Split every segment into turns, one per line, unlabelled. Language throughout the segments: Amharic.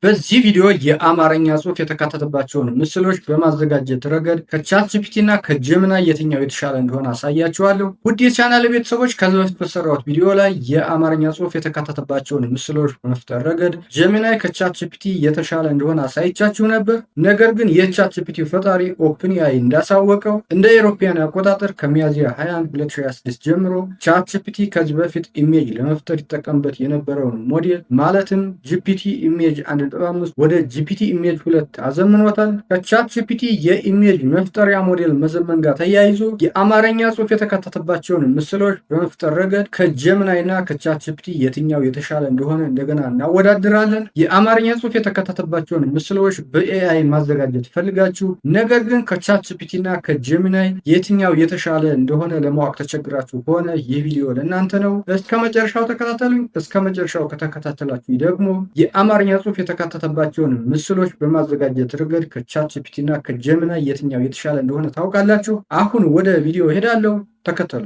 በዚህ ቪዲዮ የአማርኛ ጽሑፍ የተካተተባቸውን ምስሎች በማዘጋጀት ረገድ ከቻትጂፒቲ እና ከጀሚናይ የትኛው የተሻለ እንደሆነ አሳያችኋለሁ። ውድ የቻናል ቤተሰቦች ከዚህ በፊት በሰራሁት ቪዲዮ ላይ የአማርኛ ጽሑፍ የተካተተባቸውን ምስሎች በመፍጠር ረገድ ጀሚናይ ከቻትጂፒቲ የተሻለ እንደሆነ አሳይቻችሁ ነበር። ነገር ግን የቻትጂፒቲ ፈጣሪ ኦፕንኤአይ እንዳሳወቀው እንደ አውሮፓውያን አቆጣጠር ከሚያዝያ 21 2026 ጀምሮ ቻትጂፒቲ ከዚህ በፊት ኢሜጅ ለመፍጠር ይጠቀምበት የነበረውን ሞዴል ማለትም ጂፒቲ ኢሜጅ 1.5 ወደ ጂፒቲ ኢሜጅ 2 አዘምኖታል። ከቻት ጂፒቲ የኢሜጅ መፍጠሪያ ሞዴል መዘመን ጋር ተያይዞ የአማርኛ ጽሑፍ የተካተተባቸውን ምስሎች በመፍጠር ረገድ ከጀሚናይ እና ከቻት ጂፒቲ የትኛው የተሻለ እንደሆነ እንደገና እናወዳድራለን። የአማርኛ ጽሑፍ የተካተተባቸውን ምስሎች በኤአይ ማዘጋጀት ፈልጋችሁ ነገር ግን ከቻት ጂፒቲ እና ከጀሚናይ የትኛው የተሻለ እንደሆነ ለማወቅ ተቸግራችሁ ከሆነ ይህ ቪዲዮ ለእናንተ ነው። እስከ መጨረሻው ተከታተሉኝ። እስከ መጨረሻው ከተከታተላችሁ ደግሞ የአማርኛ ጽሑፍ የተካተተባቸውን ምስሎች በማዘጋጀት ረገድ ከቻትጂፒቲ እና ከጀሚናይ የትኛው የተሻለ እንደሆነ ታውቃላችሁ። አሁን ወደ ቪዲዮ ሄዳለሁ፣ ተከተሉ።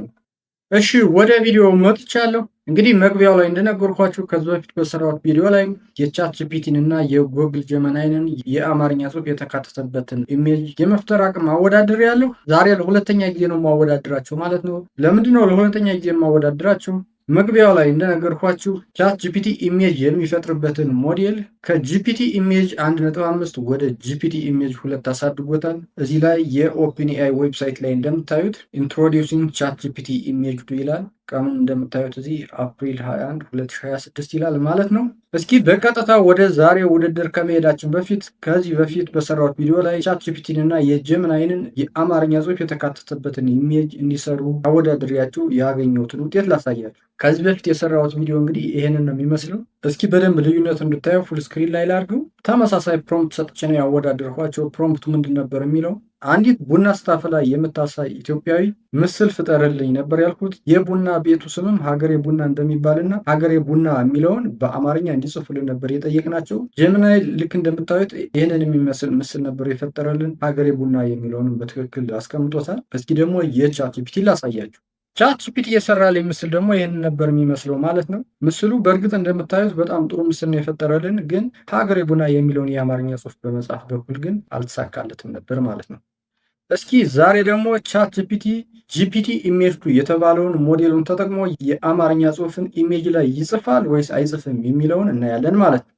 እሺ ወደ ቪዲዮ መጥቻለሁ። እንግዲህ መግቢያው ላይ እንደነገርኳችሁ ከዚህ በፊት በሰራሁት ቪዲዮ ላይ የቻትጂፒቲን እና የጉግል ጀሚናይን የአማርኛ ጽሑፍ የተካተተበትን ኢሜጅ የመፍጠር አቅም አወዳድሬያለሁ። ዛሬ ለሁለተኛ ጊዜ ነው የማወዳድራቸው ማለት ነው። ለምንድን ነው ለሁለተኛ ጊዜ የማወዳድራቸው? መግቢያው ላይ እንደነገርኳችሁ ቻትጂፒቲ ኢሜጅ የሚፈጥርበትን ሞዴል ከጂፒቲ ኢሜጅ 1.5 ወደ ጂፒቲ ኢሜጅ 2 አሳድጎታል። እዚህ ላይ የኦፕንኤአይ ዌብሳይት ላይ እንደምታዩት ኢንትሮዲውሲንግ ቻትጂፒቲ ኢሜጅ 2 ይላል። ቀኑን እንደምታዩት እዚህ አፕሪል 21 2026 ይላል ማለት ነው። እስኪ በቀጥታ ወደ ዛሬ ውድድር ከመሄዳችን በፊት ከዚህ በፊት በሰራሁት ቪዲዮ ላይ ቻትጂፒቲን እና የጀሚናይንን የአማርኛ ጽሑፍ የተካተተበትን ኢሜጅ እንዲሰሩ አወዳድሬያችሁ ያገኘሁትን ውጤት ላሳያችሁ። ከዚህ በፊት የሰራሁት ቪዲዮ እንግዲህ ይሄንን ነው የሚመስለው። እስኪ በደንብ ልዩነቱ እንድታየው ፉል ስክሪን ላይ ላድርገው። ተመሳሳይ ፕሮምፕት ሰጥቼ ነው ያወዳደርኳቸው። ፕሮምፕቱ ምንድን ነበር የሚለው አንዲት ቡና ስታፈላ የምታሳይ ኢትዮጵያዊ ምስል ፍጠርልኝ ነበር ያልኩት። የቡና ቤቱ ስምም ሀገሬ ቡና እንደሚባልና ሀገሬ ቡና የሚለውን በአማርኛ እንዲጽፉልን ነበር የጠየቅናቸው። ጀሚናይ ልክ እንደምታዩት ይህንን የሚመስል ምስል ነበር የፈጠረልን። ሀገሬ ቡና የሚለውንም በትክክል አስቀምጦታል። እስኪ ደግሞ የቻትጂፒቲ ላሳያችሁ። ቻትጂፒቲ የሰራልኝ ምስል ደግሞ ይህንን ነበር የሚመስለው ማለት ነው። ምስሉ በእርግጥ እንደምታዩት በጣም ጥሩ ምስል ነው የፈጠረልን፣ ግን ሀገሬ ቡና የሚለውን የአማርኛ ጽሑፍ በመጻፍ በኩል ግን አልተሳካለትም ነበር ማለት ነው። እስኪ ዛሬ ደግሞ ቻትጂፒቲ ጂፒቲ ኢሜጅ 2 የተባለውን ሞዴሉን ተጠቅሞ የአማርኛ ጽሑፍን ኢሜጅ ላይ ይጽፋል ወይስ አይጽፍም የሚለውን እናያለን ማለት ነው።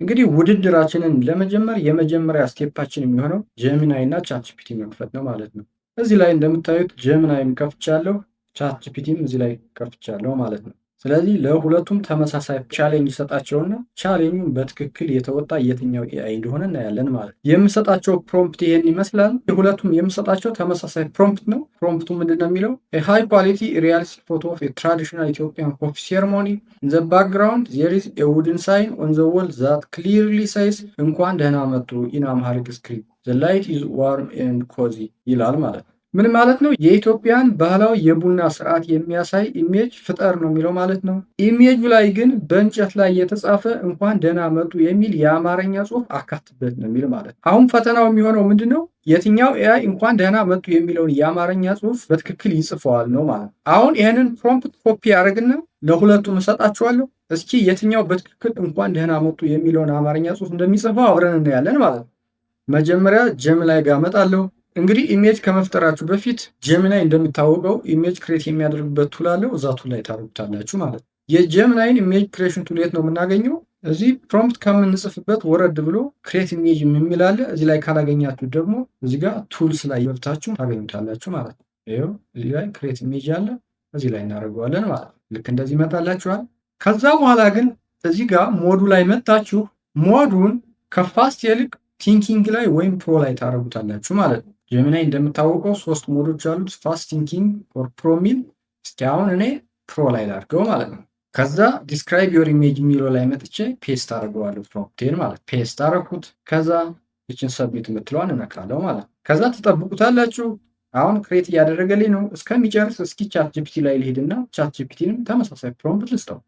እንግዲህ ውድድራችንን ለመጀመር የመጀመሪያ ስቴፓችን የሚሆነው ጀሚናይ እና ቻትጂፒቲ መክፈት ነው ማለት ነው። እዚህ ላይ እንደምታዩት ጀሚናይም ከፍቻለሁ፣ ቻትጂፒቲም እዚህ ላይ ከፍቻለሁ ማለት ነው። ስለዚህ ለሁለቱም ተመሳሳይ ቻሌንጅ ሰጣቸውና ቻሌንጁን በትክክል የተወጣ የትኛው ኤአይ እንደሆነ እናያለን ማለት ነው። የምሰጣቸው ፕሮምፕት ይሄን ይመስላል። የሁለቱም የምሰጣቸው ተመሳሳይ ፕሮምፕት ነው። ፕሮምፕቱ ምንድን ነው የሚለው ሃይ ኳሊቲ ሪያሊስቲክ ፎቶ ኦፍ ትራዲሽናል ኢትዮጵያን ኮፊ ሴርሞኒ ኢን ዘ ባክግራውንድ ዜር ኢዝ ኤ ውድን ሳይን ኦን ዘ ዎል ዛት ክሊርሊ ሳይዝ እንኳን ደህና መጡ ኢን አምሃሪክ ስክሪፕት ዘ ላይት ኢዝ ዋርም ኤንድ ኮዚ ይላል ማለት ነው። ምን ማለት ነው? የኢትዮጵያን ባህላዊ የቡና ስርዓት የሚያሳይ ኢሜጅ ፍጠር ነው የሚለው ማለት ነው። ኢሜጁ ላይ ግን በእንጨት ላይ የተጻፈ እንኳን ደህና መጡ የሚል የአማርኛ ጽሑፍ አካትበት ነው የሚል ማለት ነው። አሁን ፈተናው የሚሆነው ምንድን ነው? የትኛው ኤአይ እንኳን ደህና መጡ የሚለውን የአማርኛ ጽሑፍ በትክክል ይጽፈዋል ነው ማለት ነው። አሁን ይህንን ፕሮምፕት ኮፒ ያደርግና ለሁለቱም እሰጣችኋለሁ። እስኪ የትኛው በትክክል እንኳን ደህና መጡ የሚለውን አማርኛ ጽሑፍ እንደሚጽፈው አብረን እናያለን ማለት ነው። መጀመሪያ ጀሚናይ ጋር እመጣለሁ። እንግዲህ ኢሜጅ ከመፍጠራችሁ በፊት ጀሚናይ እንደሚታወቀው ኢሜጅ ክሬት የሚያደርግበት ቱል አለው። እዛ ቱል ላይ ታደርጉታላችሁ ማለት ነው። የጀሚናይን ኢሜጅ ክሬሽን ቱል የት ነው የምናገኘው? እዚህ ፕሮምፕት ከምንጽፍበት ወረድ ብሎ ክሬት ኢሜጅ የሚል አለ። እዚህ ላይ ካላገኛችሁ ደግሞ እዚህ ጋር ቱልስ ላይ ገብታችሁ ታገኙታላችሁ ማለት ነው። ይኸው እዚህ ላይ ክሬት ኢሜጅ አለ። እዚህ ላይ እናደርገዋለን ማለት ነው። ልክ እንደዚህ ይመጣላችኋል። ከዛ በኋላ ግን እዚህ ጋር ሞዱ ላይ መጣችሁ ሞዱን ከፋስት ይልቅ ቲንኪንግ ላይ ወይም ፕሮ ላይ ታደርጉታላችሁ ማለት ነው። ጀሚናይ እንደምታወቀው 3 ሞዶች አሉት፣ ፋስት ቲንኪንግ ኦር ፕሮ ሚል። እስኪ አሁን እኔ ፕሮ ላይ ላድርገው ማለት ነው። ከዛ ዲስክራይብ ዮር ኢሜጅ የሚለው ላይ መጥቼ ፔስት አድርገዋለሁ ፕሮምፕቴን ማለት ፔስት አደረኩት። ከዛ ይችን ሰብሚት የምትለዋን እነካለሁ ማለት ነው። ከዛ ትጠብቁታላችሁ። አሁን ክሬት እያደረገልኝ ነው። እስከሚጨርስ እስኪ ቻትጂፒቲ ላይ ልሄድና ቻትጂፒቲንም ተመሳሳይ ፕሮምፕት ልስጠው።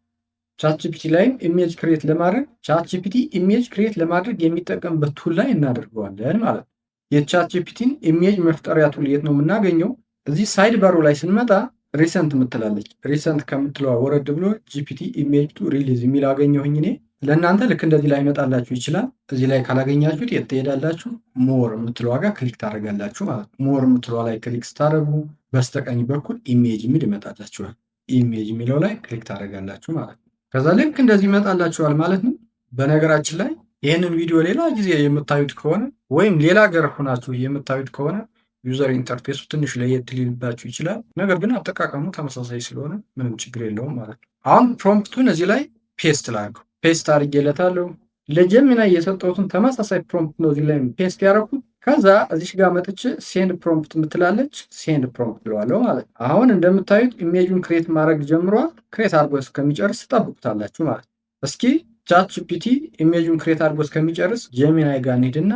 ቻትጂፒቲ ላይም ኢሜጅ ክሬት ለማድረግ ቻትጂፒቲ ኢሜጅ ክሬት ለማድረግ የሚጠቀምበት ቱል ላይ እናደርገዋለን ማለት ነው። የቻትጂፒቲን ኢሜጅ መፍጠሪያ ቱል የት ነው የምናገኘው? እዚህ ሳይድ ባሩ ላይ ስንመጣ ሪሰንት የምትላለች። ሪሰንት ከምትለዋ ወረድ ብሎ ጂፒቲ ኢሜጅ ቱ ሪሊዝ የሚል አገኘሁኝ እኔ። ለእናንተ ልክ እንደዚህ ላይ ይመጣላችሁ ይችላል። እዚህ ላይ ካላገኛችሁት የት ትሄዳላችሁ? ሞር የምትለዋ ጋር ክሊክ ታደርጋላችሁ ማለት ነው። ሞር የምትለዋ ላይ ክሊክ ስታደርጉ በስተቀኝ በኩል ኢሜጅ የሚል ይመጣላችኋል። ኢሜጅ የሚለው ላይ ክሊክ ታደርጋላችሁ ማለት ነው። ከዛ ልክ እንደዚህ ይመጣላችኋል ማለት ነው። በነገራችን ላይ ይህንን ቪዲዮ ሌላ ጊዜ የምታዩት ከሆነ ወይም ሌላ ሀገር ሆናችሁ የምታዩት ከሆነ ዩዘር ኢንተርፌሱ ትንሽ ለየት ሊልባችሁ ይችላል። ነገር ግን አጠቃቀሙ ተመሳሳይ ስለሆነ ምንም ችግር የለውም ማለት ነው። አሁን ፕሮምፕቱን እዚህ ላይ ፔስት ላድርገው። ፔስት አድርጌለታለሁ። ለጀሚናይ የሰጠሁትን ተመሳሳይ ፕሮምፕት ነው እዚህ ላይ ፔስት ያደረኩት። ከዛ እዚሽ ጋር መጥቼ ሴንድ ፕሮምፕት ምትላለች፣ ሴንድ ፕሮምፕት ብለዋለሁ ማለት ነው። አሁን እንደምታዩት ኢሜጁን ክሬት ማድረግ ጀምሯል። ክሬት አድርጎ እስከሚጨርስ ጠብቁታላችሁ ማለት ነው። እስኪ ቻት ጂፒቲ ኢሜጁን ክሬት አድርጎ እስከሚጨርስ ጀሚናይ ጋር እንሂድና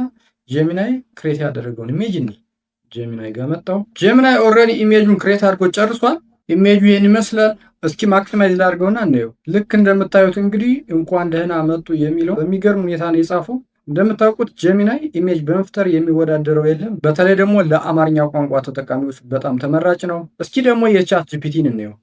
ጀሚናይ ክሬት ያደረገውን ኢሜጅ እንሂድ። ጀሚናይ ጋር መጣው። ጀሚናይ ኦልሬዲ ኢሜጁን ክሬት አድርጎ ጨርሷል። ኢሜጁ ይሄን ይመስላል። እስኪ ማክሲማይዝ ላድርገውና እንየው። ልክ እንደምታዩት እንግዲህ እንኳን ደህና መጡ የሚለው በሚገርም ሁኔታ ነው የጻፈው። እንደምታውቁት ጀሚናይ ኢሜጅ በመፍጠር የሚወዳደረው የለም። በተለይ ደግሞ ለአማርኛ ቋንቋ ተጠቃሚዎች በጣም ተመራጭ ነው። እስኪ ደግሞ የቻት ጂፒቲን እንየው።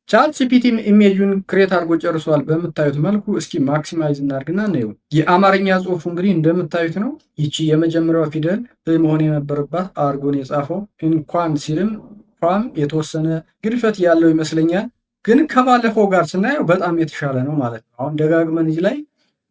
ቻት ጂፒቲም ኢሜጁን ክሬት አድርጎ ጨርሷል በምታዩት መልኩ። እስኪ ማክሲማይዝ እናድርግና እንየው። የአማርኛ ጽሑፉ እንግዲህ እንደምታዩት ነው። ይቺ የመጀመሪያው ፊደል መሆን የነበረባት አድርጎን የጻፈው። እንኳን ሲልም ኳም የተወሰነ ግድፈት ያለው ይመስለኛል። ግን ከባለፈው ጋር ስናየው በጣም የተሻለ ነው ማለት ነው። አሁን ደጋግመን እዚህ ላይ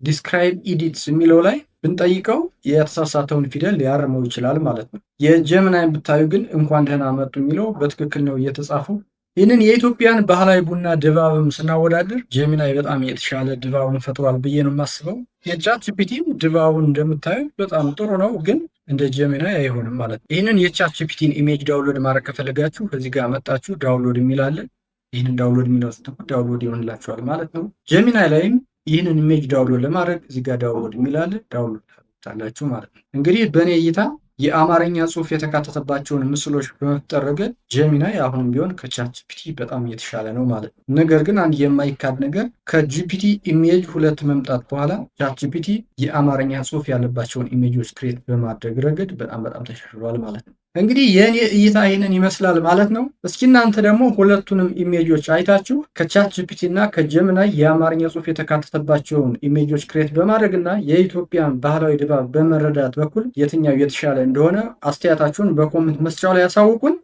ዲስክራይብ ኢዲትስ የሚለው ላይ ብንጠይቀው የተሳሳተውን ፊደል ሊያርመው ይችላል ማለት ነው። የጀሚናይን ብታዩ ግን እንኳን ደህና መጡ የሚለው በትክክል ነው እየተጻፈው። ይህንን የኢትዮጵያን ባህላዊ ቡና ድባብም ስናወዳደር ጀሚናይ በጣም የተሻለ ድባብን ፈጥሯል ብዬ ነው የማስበው። የቻት ጂፒቲም ድባቡን እንደምታዩ በጣም ጥሩ ነው፣ ግን እንደ ጀሚናይ አይሆንም ማለት ነው። ይህንን የቻት ጂፒቲን ኢሜጅ ዳውንሎድ ማድረግ ከፈለጋችሁ እዚህ ጋር መጣችሁ ዳውንሎድ የሚላለን። ይህንን ዳውንሎድ የሚለው ስትነኩት ዳውንሎድ ይሆንላችኋል ማለት ነው። ጀሚናይ ላይም ይህንን ኢሜጅ ዳውንሎድ ለማድረግ እዚህ ጋር ዳውንሎድ የሚላለን ዳውንሎድ ታላችሁ ማለት ነው። እንግዲህ በእኔ እይታ የአማርኛ ጽሑፍ የተካተተባቸውን ምስሎች በመፍጠር ረገድ ጀሚናይ አሁንም ቢሆን ከቻት ጂፒቲ በጣም የተሻለ ነው ማለት ነው። ነገር ግን አንድ የማይካድ ነገር ከጂፒቲ ኢሜጅ 2 መምጣት በኋላ ቻት ጂፒቲ የአማርኛ ጽሑፍ ያለባቸውን ኢሜጆች ክሬት በማድረግ ረገድ በጣም ተሻሽሏል ማለት ነው። እንግዲህ የእኔ እይታ ይህንን ይመስላል ማለት ነው። እስኪ እናንተ ደግሞ ሁለቱንም ኢሜጆች አይታችሁ ከቻት ጂፒቲ እና ከጀሚናይ የአማርኛ ጽሑፍ የተካተተባቸውን ኢሜጆች ክሬት በማድረግ እና የኢትዮጵያን ባህላዊ ድባብ በመረዳት በኩል የትኛው የተሻለ እንደሆነ አስተያየታችሁን በኮሜንት መስጫው ላይ ያሳውቁን።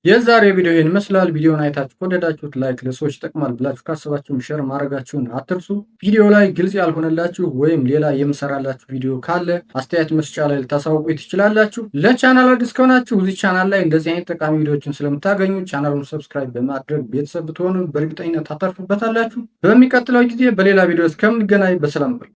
የዛሬ ቪዲዮ ይህን ይመስላል። ቪዲዮውን አይታችሁ ከወደዳችሁት ላይክ፣ ለሰዎች ይጠቅማል ብላችሁ ካሰባችሁም ሼር ማድረጋችሁን አትርሱ። ቪዲዮ ላይ ግልጽ ያልሆነላችሁ ወይም ሌላ የምሰራላችሁ ቪዲዮ ካለ አስተያየት መስጫ ላይ ልታሳውቁ ትችላላችሁ። ለቻናል አዲስ ከሆናችሁ እዚህ ቻናል ላይ እንደዚህ አይነት ጠቃሚ ቪዲዮዎችን ስለምታገኙ ቻናሉን ሰብስክራይብ በማድረግ ቤተሰብ ብትሆኑ በእርግጠኝነት ታተርፉበታላችሁ። በሚቀጥለው ጊዜ በሌላ ቪዲዮ እስከምንገናኝ በሰላም ቆዩ።